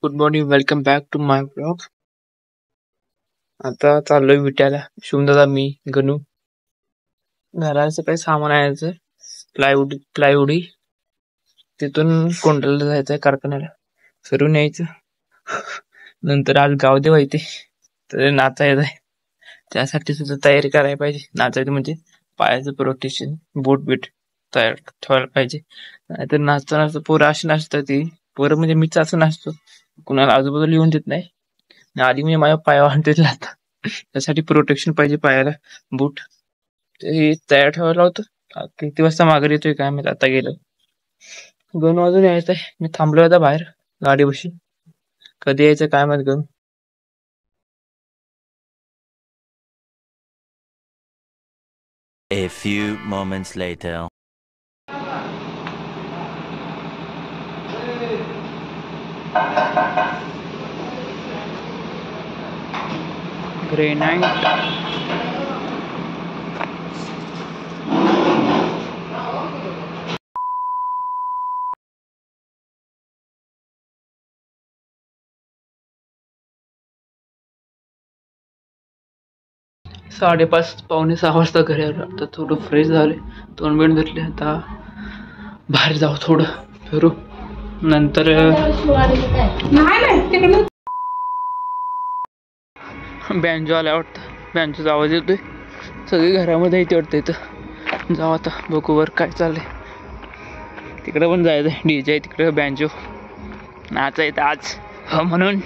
Good morning, welcome back to my blog. आता चाललोय विट्याला. शिवदादा, मी, गणू. घराचं काही सामान आणायचं, प्लायवुडी. तिथून कोंढाण्याला जायचंय, कारखान्याला फिरून यायचं. नंतर आज गावदेव आहे, तर नाचायचं आहे. त्यासाठी सुद्धा तयारी करायला पाहिजे. नाचायचं म्हणजे पायाचं प्रोटेक्शन, बूट तयार ठेवायला पाहिजे. नाहीतर नाचताना पोरं अशी नाचतात, ती पोरं म्हणजे मीच असं नाचतो, कुणाला आजूबाजूला येऊन देत नाही. आधी म्हणजे माझ्या पायावर आणते आता. त्यासाठी प्रोटेक्शन पाहिजे पायाला, बूट ते तयार ठेवायला होतं. किती वाजता माघारी येतोय काय माहित. आता गेलं 2 वाजून यायचंय. मी थांबलोय आता बाहेर गाडीपाशी. कधी यायचं काय माहित. गण A few moments later. Granite साडेपाच पावणे 6 वाजता घरी आलो. आता थोडं फ्रेश झाले, तोंड बिंड धुतले. आता बाहेर जाऊ, थोडं फिरू. नंतर बँजो आल्या वाटतं. बँजोचा आवाज येतोय. सगळी घरामध्ये येते वाटतं. इथं जाऊ आता, बघू वर काय चाललंय. तिकडे पण जायचंय. डीजे आहे तिकडे, बँजो नाचायचं आज म्हणून